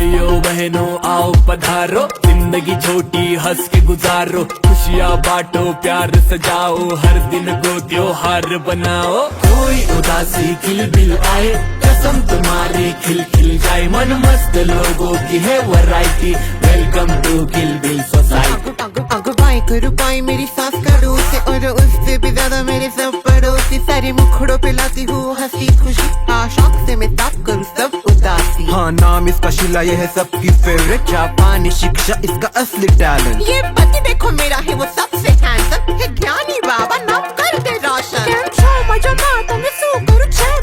भाइयों बहनों आओ पधारो, जिंदगी छोटी हंस के गुजारो, खुशियाँ बांटो प्यार सजाओ, हर दिन को त्योहार बनाओ। कोई उदासी खिलबिल आए, कसम तुम्हारी खिल खिल जाए, मन मस्त लोगों की है वैरायटी, वेलकम टू खिलबिल सोसाइटी। रुपाई मेरी सास का डोसे और उससे भी ज्यादा मेरे सब पड़ोसी, सारे मुखड़ों पे लाती हूँ हंसी खुशी, शौक से मैं ताप करूँ सब उदासी। हाँ नाम इसका शीला, ये है सबकी फेवरेट, जापानी शिक्षा इसका असली टैलेंट। ये पति देखो मेरा है वो सबसे हैंडसम है, ज्ञानी बाबा नाम कर दे रोशन।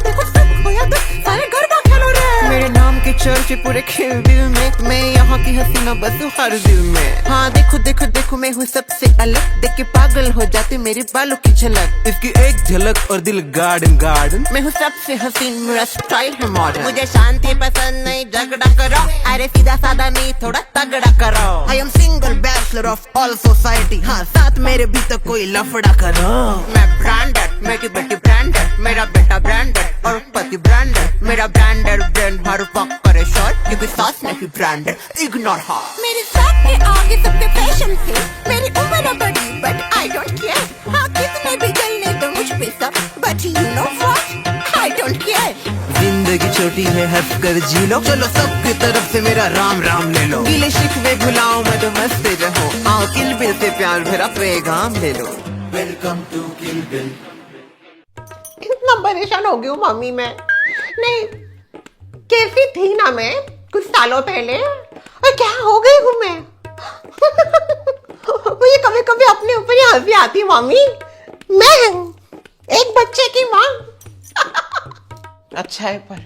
देखो सब खोया तो सारे गरबा खेलो रे। मेरे नाम के चर्चे पूरे खिलबिल में, मैं यहाँ की हसीना बस हर दिल में। हाँ देखो देखो देखो मैं हूँ सबसे अलग, देख के पागल हो जाते मेरे बालों की झलक। इसकी एक झलक और दिल गार्डन गार्डन। मैं हूँ सबसे हसीन, मेरा स्टाइल है मॉडर्न। मुझे शांति पसंद नहीं झगड़ा करो, अरे सीधा साधा नहीं थोड़ा तगड़ा करो। I am single bachelor of all society, हाँ साथ मेरे भी तो कोई लफड़ा करो। मैं ब्रांडेड, मेरी बेटी ब्रांडेड, मेरा बेटा ब्रांडेड और पति ब्रांडेड, मेरा ब्रांडेड ब्रांड हर वक्त करे शोर, क्योंकि सास नहीं ब्रांडेड, इग्नोर हाँ। मेरे साथ के आगे सबके फैशन थे, मेरी उम्र बड़ी बट आई डोंट केयर, हाँ कितने भी जलने तो मुझ पे सब, but you know what I don't care. जिंदगी छोटी है हंस कर जी लो, चलो सबकी तरफ से मेरा राम राम ले लो, गिले शिकवे भुलाओ मत मस्त रहो, आओ किलबिल से प्यार भरा पैगाम ले लो। Welcome to खिलबिल। इतना परेशान हो गई हूँ मम्मी मैं, नहीं कैसी थी ना मैं कुछ सालों पहले, और क्या हो गई हूँ मैं। मुझे कभी कभी अपने ऊपर ही हंसी आती मम्मी, मैं एक बच्चे की माँ। अच्छा है पर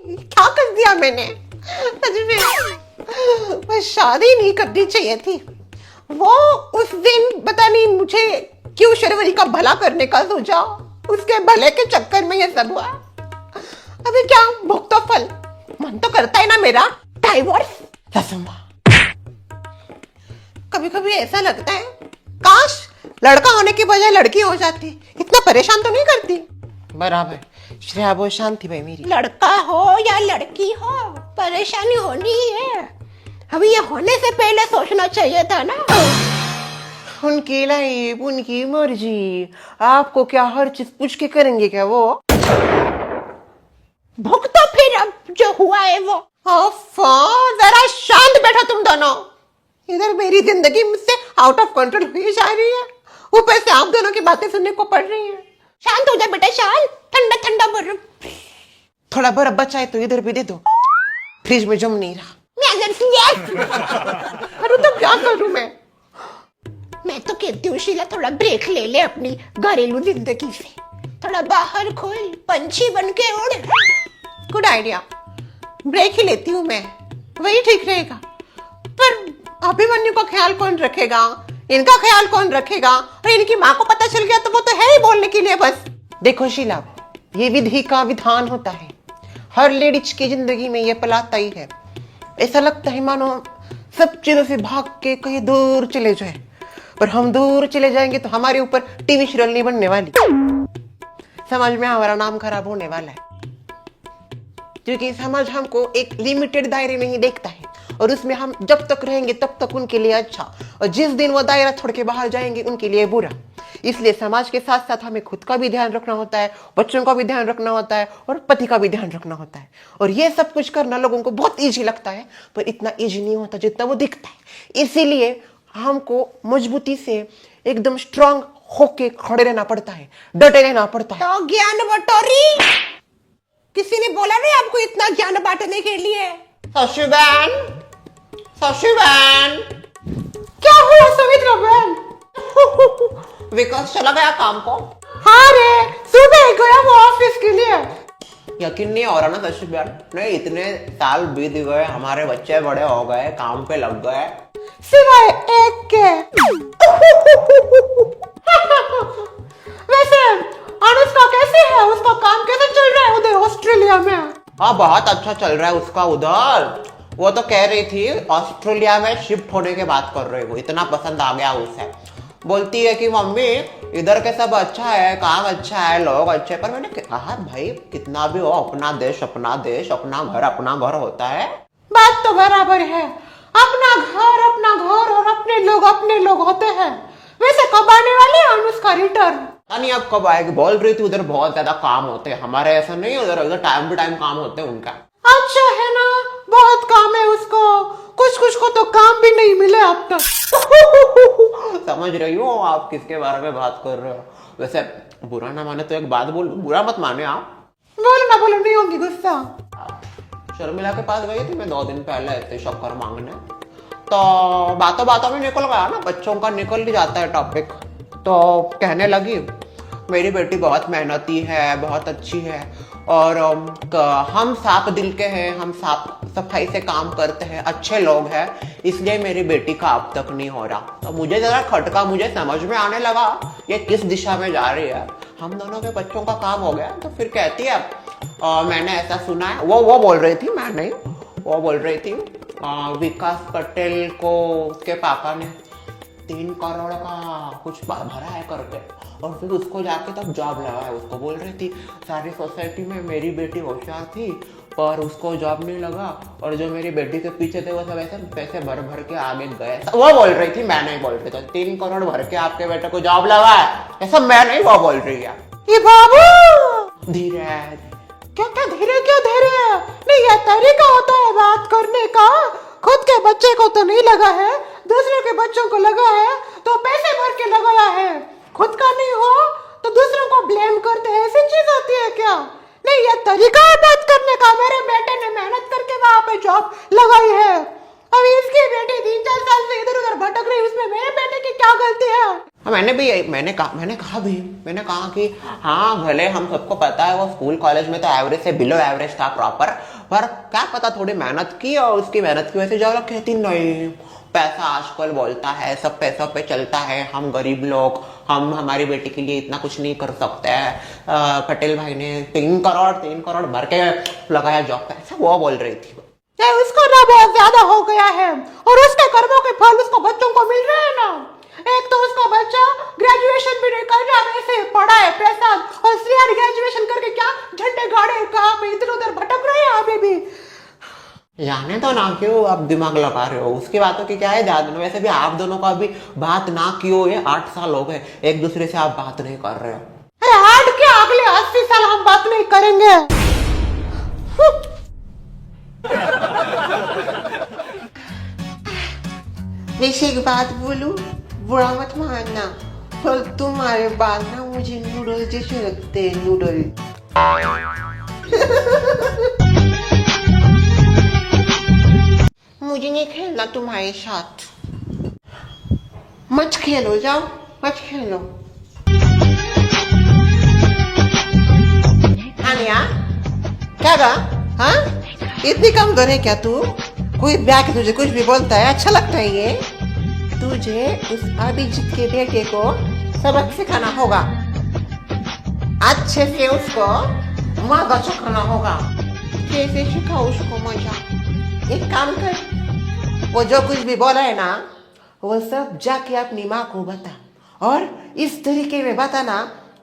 क्या कर दिया मैंने, सच में बस शादी नहीं करनी चाहिए थी। वो उस दिन पता नहीं मुझे क्यों शर्वरी का भला करने का सोचा, उसके भले के चक्कर में ये सब हुआ। अभी क्या भुगतो तो फल, मन तो करता है ना मेरा डाइवोर्स। कभी कभी ऐसा लगता है काश लड़का होने की बजाय लड़की हो जाती, इतना परेशान तो नहीं करती। बराबर श्रेया बहुत शांत थी भाई मेरी। लड़का हो या लड़की हो परेशानी होनी ही है, अभी ये होने से पहले सोचना चाहिए था ना। उनकी लाइफ उनकी मर्जी, आपको क्या हर चीज पूछ के करेंगे क्या वो? भुगतो फिर अब जो हुआ है वो। जरा शांत बैठो तुम दोनों, इधर मेरी जिंदगी मुझसे आउट ऑफ कंट्रोल हुई जा रही है, ऊपर से आप दोनों की बातें सुनने को पड़ रही है। शांत हो जा बेटा, शांत, ठंडा ठंडा बर्फ। थोड़ा बर्फ बचा है तो इधर भी दे दो, फ्रिज में जम नहीं रहा। अरे तो क्या करूं मैं तो कहती हूँ शीला थोड़ा ब्रेक ले ले अपनी घरेलू जिंदगी से, थोड़ा बाहर खोल, पंछी बन के उड़। गुड आइडिया, ब्रेक ही लेती हूँ मैं, वही ठीक रहेगा। पर अभिमन्यु का ख्याल कौन रखेगा, इनका ख्याल कौन रखेगा, और इनकी माँ को पता चल गया तो वो तो है ही बोलने के लिए बस। देखो शीला, ये विधि का विधान होता है, हर लेडीज की जिंदगी में ये पलाता ही है। ऐसा लगता है मानो सब चीजों से भाग के कहीं दूर चले जाए, पर हम दूर चले जाएंगे तो हमारे ऊपर टीवी सीरियल नहीं बनने वाली, समाज में हमारा नाम खराब होने वाला है, क्योंकि समाज हमको एक लिमिटेड दायरे में ही देखता है, और उसमें हम जब तक रहेंगे तब तक उनके लिए अच्छा, और जिस दिन वो दायरा छोड़ के बाहर जाएंगे उनके लिए बुरा। इसलिए समाज के साथ साथ हमें खुद का भी ध्यान रखना होता है, बच्चों का भी ध्यान रखना होता है, और पति का भी ध्यान रखना होता है। और ये सब कुछ करना लोगों को बहुत ईजी लगता है, पर इतना ईजी नहीं होता जितना वो दिखता है। इसीलिए हमको मजबूती से एकदम स्ट्रांग होके खड़े रहना पड़ता है, डटे रहना पड़ता है। तो ज्ञान बटोरी, किसी ने बोला नहीं आपको इतना ज्ञान बांटने के लिए? ससुबैन, ससुबैन, क्या हुआ सुमित्रा बहन? विकास चला गया काम को? हाँ रे, सुबह गया वो ऑफिस के लिए। यकीन नहीं हो रहा ना ससुबैन, नहीं इतने साल बीत गए, हमारे बच्चे बड़े हो गए, काम पे लग गए, सिवाय एक के। वैसे अनुष्का कैसी है, उसका काम कैसे चल रहा है उधर ऑस्ट्रेलिया में? हाँ बहुत अच्छा चल रहा है उसका उधर। वो तो कह रही थी ऑस्ट्रेलिया में शिफ्ट होने की बात कर रही हूँ, इतना पसंद आ गया उसे। बोलती है कि मम्मी इधर के सब अच्छा है, काम अच्छा है, लोग अच्छे। पर मैंने कहा भाई कितना भी हो, अपना देश अपना घर होता है। बात तो बराबर है। अपना घर और अपने लोग होते हैं। वैसे कब आने वाले हैं अनुष्का रिटर्न? नहीं, अब कब आएगी? बोल रही थी उधर बहुत ज्यादा काम होते हैं, हमारे ऐसा नहीं, उधर टाइम टू टाइम काम होते हैं उनका। अच्छा है ना, बहुत काम है उसको, कुछ को तो काम भी नहीं मिले अब तक। समझ रही हो आप किसके बारे में बात कर रहे हो? वैसे बुरा ना माने तो एक बात बोल, बुरा मत माने आप। बोलो नहीं होंगी गुस्सा। शर्मिला के पास गई थी मैं 2 दिन पहले ऐसे शक्कर मांगने, तो बातों में निकल गया ना, बच्चों का निकल ही जाता है टॉपिक। तो कहने लगी मेरी बेटी बहुत मेहनती है, बहुत अच्छी है, और हम साफ दिल के हैं, हम साफ सफाई से काम करते हैं, अच्छे लोग हैं, इसलिए मेरी बेटी का अब तक नहीं हो रहा। तो मुझे जरा खटका, मुझे समझ में आने लगा ये किस दिशा में जा रही है। हम दोनों के बच्चों का काम हो गया। तो फिर कहती है मैंने ऐसा सुना है, वो बोल रही थी, मैं नहीं, वो बोल रही थी विकास पटेल को उसके पापा ने 3 करोड़ का कुछ भरा है करके, और फिर उसको जाके तब जॉब लगा है। उसको बोल रही थी सारी सोसाइटी में मेरी बेटी होशियार थी पर उसको जॉब नहीं लगा, और जो मेरी बेटी के पीछे थे वो सब ऐसे पैसे भर के आगे गए। वो बोल रही थी, मैं नहीं बोल रही। तो 3 करोड़ भर के आपके बेटे को जॉब लगा है, ऐसा मैं नहीं, वो बोल रही है। ये बाबू धीरे क्या धीरे नहीं, यह तरीका होता है बात करने का। खुद के बच्चे को तो नहीं लगा है, दूसरे के बच्चों को लगा है तो पैसे भर के लगाया है। खुद का नहीं हो तो दूसरों को ब्लेम करते हैं, ऐसी चीज होती है क्या? नहीं, यह तरीका है बात करने का। मेरे बेटे ने मेहनत करके वहां पे जॉब लगाई है, अभी इसकी बेटी 3-4 साल से इधर उधर भटक रही, उसमें मेरे बेटे की क्या गलती है? मैंने कहा कि हाँ भले हम सबको पता है वो स्कूल कॉलेज में तो एवरेज से बिलो एवरेज था प्रॉपर, पर क्या पता थोड़ी मेहनत की और उसकी मेहनत की वजह से ज्यादा कहती नहीं। पैसा आजकल बोलता है, सब पैसों पे चलता है, हम गरीब लोग, हम हमारी बेटी के लिए इतना कुछ नहीं कर सकते हैं। पटेल भाई ने 3 करोड़ भर के लगाया जॉब पे, ऐसा वो बोल रही थी। उसको ना बहुत ज्यादा हो गया है, और उसके कर्मों के फल उसको बच्चों को मिल रहे हैं ना। एक तो उसका बच्चा ग्रेजुएशन भी नहीं कर रहा, वैसे पढ़ा है पैसा, और सीआर ग्रेजुएशन करके क्या झंडे गाड़े कहाँ पे इधर उधर भटक रहे हैं अभी भी। जाने तो ना, क्यों आप दिमाग लगा रहे हो, उसकी बातों की क्या है जादू। वैसे भी आप दोनों को अभी बात ना की हो, ये 8 साल हो गए एक दूसरे से, आप बात नहीं कर रहे हो। अरे 8 क्या, अगले 80 साल हम बात नहीं करेंगे। वैसे एक बात बोलूं, बुरा मत मानना, पर तुम्हारे बाल ना मुझे नूडल जैसे लगते हैं, नूडल। मुझे नहीं खेलना तुम्हारे साथ, मत खेलो, जाओ मत खेलो। आनिया क्या गा? हाँ, इतनी कमजोर है क्या तू? कोई ब्याह के तुझे कुछ भी बोलता है, अच्छा लगता है ये? तुझे उस अभिजीत के बेटे को सबक सिखाना होगा, अच्छे से उसको मजा चखाना होगा। कैसे सिखाओ उसको मजा? एक काम कर, वो जो कुछ भी बोला है ना वो सब जाके अपनी माँ को बता, और इस तरीके में बताना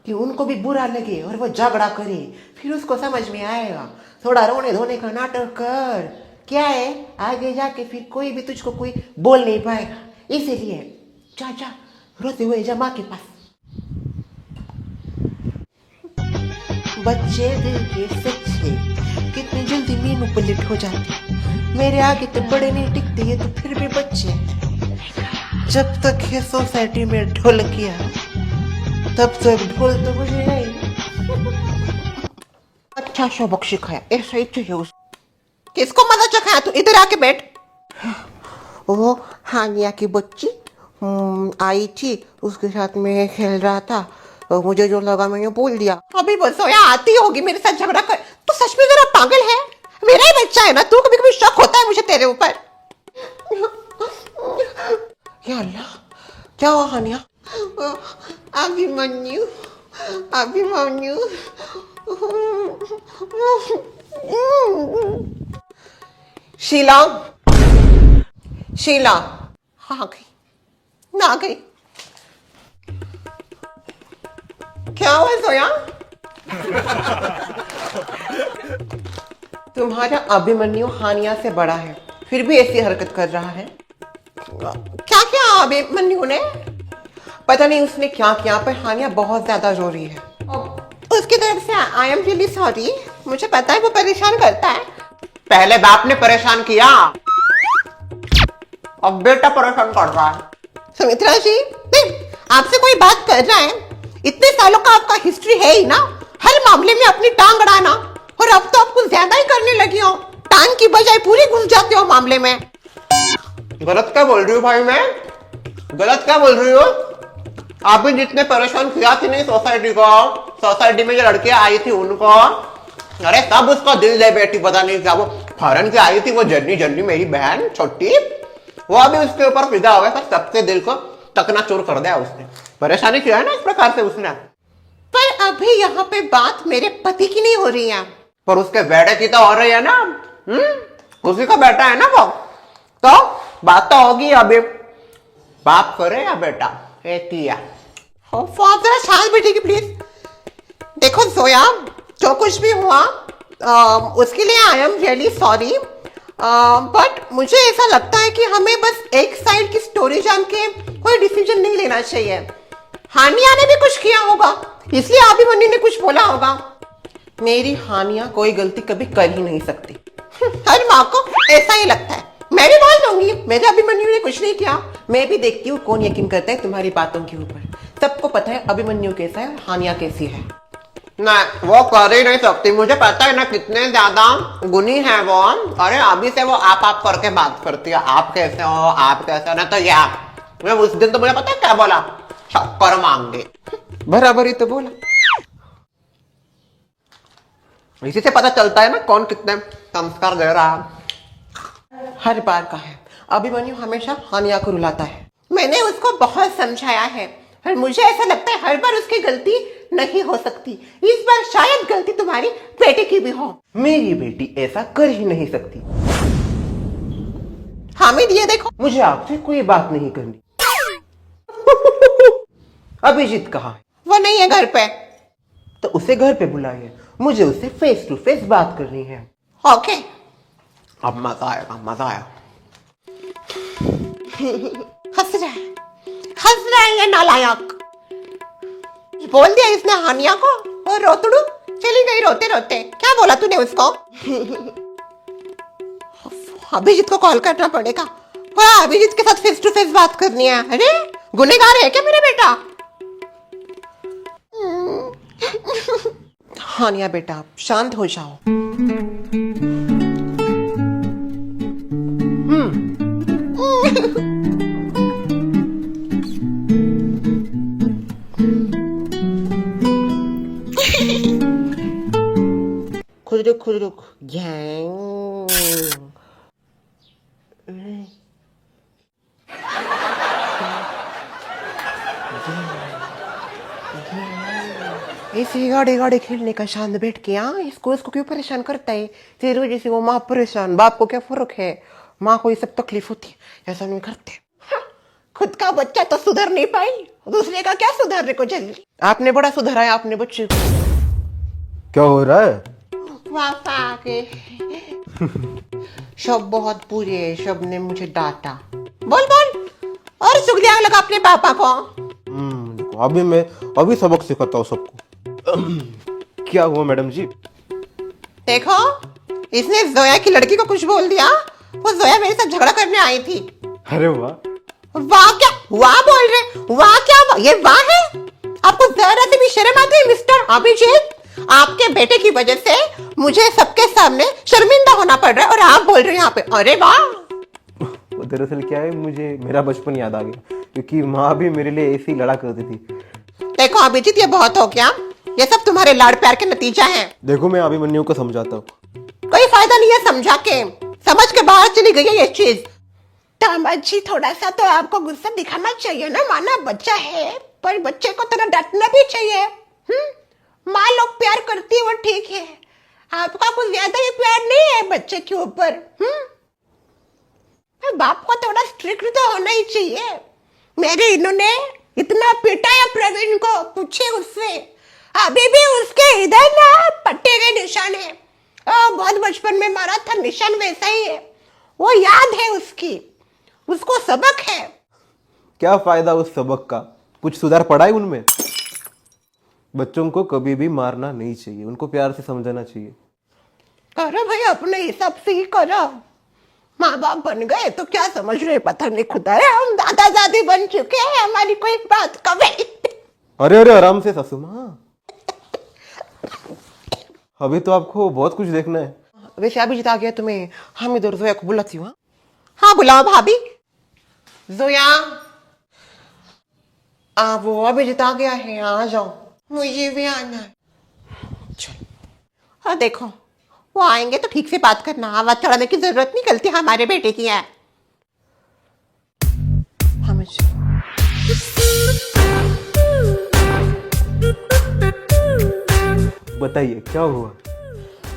कि उनको भी बुरा लगे और वो झगड़ा करे, फिर उसको समझ में आएगा। थोड़ा रोने धोने का नाटक कर, क्या है आगे जाके फिर कोई भी तुझको कोई बोल नहीं पाएगा। इसीलिए जा रोते हुए जा माँ के पास। बच्चे दिल के सच्चे कितनी जल्दी मीनू पलट हो जाते, मेरे आगे तो बड़े नहीं टिकते ये तो फिर भी बच्चे। जब तक ये सोसाइटी में ढोल किया तब तक ढोल तो मुझे नहीं। अच्छा सबक सिखाया, ऐसा ही चाहिए उस। किसको मजा चखाया? तू इधर आके बैठ। वो हानिया की बच्ची आई थी, उसके साथ में खेल रहा था, तो मुझे जो लगा मैंने बोल दिया। अभी बस सोया आती होगी मेरे साथ झगड़ा कर। तू सच में जरा पागल है, मेरा ही बच्चा है ना, तू कभी कभी शक होता है मुझे तेरे ऊपर। या अल्लाह, क्या हुआ हानिया? अभिमन्यु शीला आ गई, ना गई। क्या हुआ सोया? तुम्हारा अभिमन्यु हानिया से बड़ा है, फिर भी ऐसी हरकत कर रहा है। क्या क्या अभिमन्यु ने? पता नहीं उसने क्या किया, पर हानिया बहुत ज्यादा रो रही है। उसकी तरफ से आई एम रियली सॉरी। मुझे पता है वो परेशान करता है। पहले बाप ने परेशान किया, अब बेटा परेशान कर रहा है। सुमित्रा जी, नहीं, आपसे कोई बात कर रहा है। इतने सालों का आपका हिस्ट्री है ही ना, हर मामले में अपनी टांग अड़ाना, और अब तो आप कुछ ज्यादा ही करने लगी हो। टांग की बजाय पूरी घुस जाते हो मामले में। गलत क्या बोल रही हो भाई? मैं गलत क्या बोल रही हो? आप भी जितने परेशान किया थी नहीं सोसाइटी को, सोसाइटी में जो लड़कियां आई थी उनको, अरे सब उसका दिल दे बेटी। पता नहीं क्या वो फॉरेन की आई थी वो जर्नी जर्नी मेरी बहन छोटी, वो अभी उसके ऊपर फिदा हो गया, पर सबके दिल को चकनाचूर कर दिया उसने। परेशानी किया है ना इस प्रकार से उसने। पर अभी यहाँ पे बात मेरे पति की नहीं हो रही है, पर उसके बेटे की तो हो रही है ना। उसी का बेटा है ना वो, तो बात तो होगी। अभी बाप करे या बेटा? जरा शांत बैठेगी प्लीज। देखो जोया, जो कुछ भी हुआ उसके लिए I am really sorry, but मुझे ऐसा लगता है कि हमें बस एक साइड की स्टोरी जान के कोई डिसीजन नहीं लेना चाहिए। हानिया ने भी कुछ किया होगा, इसलिए अभिमन्यु ने कुछ बोला होगा। मेरी हानिया कोई गलती कभी कर ही नहीं सकती। हर माँ को ऐसा ही लगता है। मैं भी बोल दूंगी मेरे अभिमन्यु ने कुछ नहीं किया। मैं भी देखती हूँ कौन यकीन करता है तुम्हारी बातों के ऊपर। सबको पता है अभिमन्यु कैसा है और हानिया कैसी है। ना वो कर ही नहीं सकती, मुझे पता है ना कितने ज्यादा गुनी है वो। अरे अभी से वो आप करके बात करती है, आप कैसे हो, आप कैसे हो ना। तो यार मैं उस दिन तो मुझे पता है क्या बोला, शक्कर मांगे। बराबर ही तो बोला। इसी से पता चलता है ना कौन कितने संस्कार दे रहा है। हर बार का है, अभिमन्यु हमेशा हानिया को रुलाता है। मैंने उसको बहुत समझाया है, और मुझे ऐसा लगता है हर बार उसकी गलती नहीं हो सकती। इस बार शायद गलती तुम्हारी बेटी की भी हो। मेरी बेटी ऐसा कर ही नहीं सकती। हामिद ये देखो, मुझे आपसे कोई बात नहीं करनी। अभिजीत कहाँ है? वो नहीं है घर पे। तो उसे घर पे बुलाइए, मुझे उससे फेस टू फेस बात करनी है। ओके, अब मजा आएगा, मजा आया। हंस रहा है ये नालायक। बोल दिया इसने हानिया को, और रोतड़ू चली गई रोते रोते। क्या बोला तूने उसको? अभिजीत को कॉल करना पड़ेगा, अभिजीत के साथ फेस टू फेस बात करनी है। अरे गुनहगार है क्या मेरा बेटा? हानिया बेटा शांत हो जाओ। खुद रुक ऐसे गाड़े गाड़े खेलने का शांत बैठ के। इसको क्यों परेशान करता है? तेरे वजह से वो माँ परेशान, बाप को क्या फर्क है? माँ को ये सब तकलीफ होती है, ऐसा नहीं करते। खुद का बच्चा तो सुधर नहीं पाई, दूसरे का क्या सुधारने को जल्दी। आपने बड़ा सुधारा अपने बच्चे को। क्या हो रहा है? पापा के सब बहुत बुरे है, सब ने मुझे डांटा। बोल और चुगलियां लगा अपने पापा को। अभी सबक सिखाता हूँ सबको। क्या हुआ मैडम जी? देखो, इसने जोया की लड़की को कुछ बोल दिया। वो जोया मेरे साथ झगड़ा करने आई थी। अरे वाह। वाह क्या वाह बोल रहे? वाह क्या ये वाह है? आपको जरा से भी शर्म आती है मिस्टर अभिजीत? आपके बेटे की वजह से मुझे सबके सामने शर्मिंदा होना पड़ रहा है, और आप बोल रहे हैं यहाँ पे अरे वाह। दरअसल क्या है, मुझे मेरा बचपन याद आ गया, क्योंकि माँ भी मेरे लिए ऐसी लड़ा करती थी। देखो अभिजीत, ये बहुत हो गया। ये सब तुम्हारे लाड़ प्यार के नतीजा है। देखो मैं अभिमन्यु को समझाता हूँ। कोई फायदा नहीं है समझा के, समझ के बाहर चली गई है ये चीज। दामाद जी थोड़ा सा तो आपको गुस्सा दिखाना चाहिए ना, माना बच्चा है, पर बच्चे को थोड़ा डांटना भी चाहिए। माँ लोग प्यार करती है वो ठीक है, आपका कुछ ज्यादा ही प्यार नहीं है बच्चे के ऊपर। बाप को थोड़ा स्ट्रिक्ट तो होना ही चाहिए। मेरे इन्होंने इतना पिटाया प्रवीण को, पूछे उससे, अभी भी उसके इधर ना पट्टे के निशान है। बहुत बचपन में मारा था, निशान वैसा ही है। वो याद है उसकी, उसको सबक है। क्या फायदा उस सबक का? कुछ सुधार पड़ा है उनमें? बच्चों को कभी भी मारना नहीं चाहिए, उनको प्यार से समझाना चाहिए। करो भाई, अपने हिसाब से ही करो। माँ बाप बन गए तो क्या समझ रहे पता नहीं, खुदा है हम दादा दादी बन चुके हैं, हमारी कोई बात कभी। अरे अरे आराम से सासू माँ, अभी तो आपको बहुत कुछ देखना है। वैसे अभी जिता गया तुम्हें, हम इधर जोया को बुलाती हूँ। हाँ बुलाओ भाभी। जोया, वो अभी जिता गया है, आ जाओ। मुझे भी आना है। चलो, हाँ देखो वो आएंगे तो ठीक से बात करना, आवाज चढ़ाने की जरूरत नहीं, गलती हमारे बेटे की है। हमें बताइए क्या हुआ?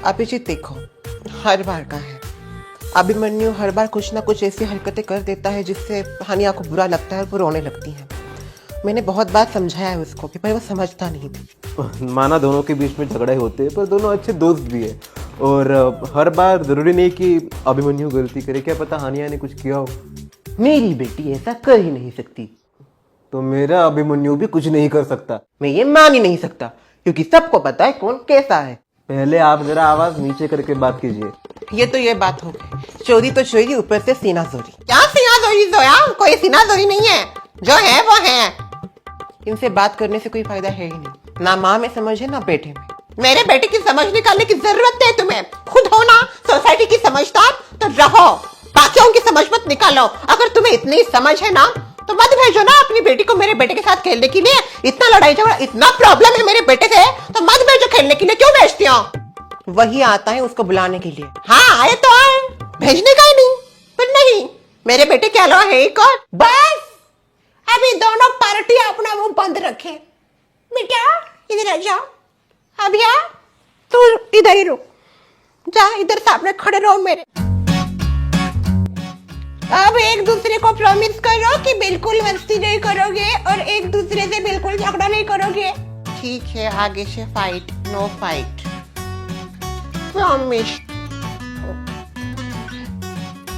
अभिजीत देखो, हर बार का है, अभिमन्यु हर बार कुछ ना कुछ ऐसी हरकतें कर देता है जिससे हानिया को बुरा लगता है और वो रोने लगती है। मैंने बहुत बार समझाया है उसको कि भाई वो समझता नहीं था। माना दोनों के बीच में झगड़े होते हैं, पर दोनों अच्छे दोस्त भी है, और हर बार जरूरी नहीं कि अभिमन्यु गलती करे, क्या पता हानिया ने कुछ किया हो। मेरी बेटी ऐसा कर ही नहीं सकती। तो मेरा अभिमन्यु भी कुछ नहीं कर सकता। मैं ये मान ही नहीं सकता, क्योंकि सबको पता है कौन कैसा है। पहले आप जरा आवाज नीचे करके बात कीजिए। ये बात हो गई, चोरी तो चोरी, ऊपर से सीना जोरी। क्या सीना जोरी जोया? कोई सीना जोरी नहीं है, जो है वो है। इनसे बात करने से कोई फायदा है ही नहीं, ना माँ में समझ है ना बेटे में। मेरे बेटे की समझ निकालने की जरूरत है तुम्हें, खुद हो ना सोसाइटी की समझदार तो रहो, बाकियों की समझ मत निकालो। अगर तुम्हें इतनी समझ है ना तो मत भेजो ना अपनी बेटी को मेरे बेटे के साथ खेलने के लिए। इतना लड़ाई झगड़ा, इतना प्रॉब्लम है मेरे बेटे से तो मत भेजो खेलने के लिए। क्यों भेजती हो? वही आता है उसको बुलाने के लिए। हाँ आए तो आए, भेजने का ही नहीं। पर नहीं, मेरे बेटे के अलावा है एक और। बस अभी दोनों पार्टियां अपना मुंह बंद रखे। बेटा इधर आ जाओ, अभी आ, तू इधर ही रुक, जा इधर सामने खड़े रहो मेरे। अब एक दूसरे को प्रॉमिस करो कि बिल्कुल मस्ती नहीं करोगे और एक दूसरे से बिल्कुल झगड़ा नहीं करोगे। ठीक है, आगे से फाइट, नो फाइट, प्रॉमिस।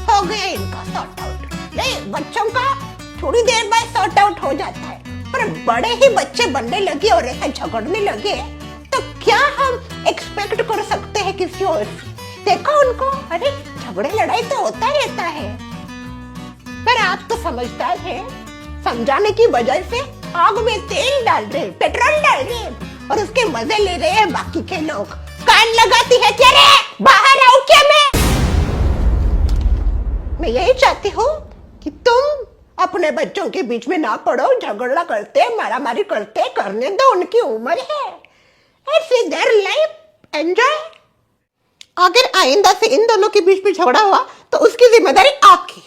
हो गया इनका सॉर्ट आउट। नहीं, बच्चों का थोड़ी देर बाद सॉर्ट आउट हो जाता है, पर बड़े ही बच्चे बनने लगे और ऐसा झगड़ने लगे तो क्या हम एक्सपेक्ट कर सकते हैं किसी और से? देखो उनको, अरे झगड़े लड़ाई तो होता रहता है, पर आप तो समझदार हैं, समझाने की वजह से आग में तेल डाल रहे, पेट्रोल डाल रहे और उसके मजे ले रहे हैं बाकी के लोग। कान लगाती है क्या रे? बाहर आओ क्या? मैं यही चाहती हूँ कि तुम अपने बच्चों के बीच में ना पड़ो, झगड़ा करते मारामारी करते, करने दो, उनकी उम्र है, ऐसे देयर लाइफ एंजॉय। अगर आइंदा से इन दोनों के बीच में झगड़ा हुआ तो उसकी जिम्मेदारी आपकी।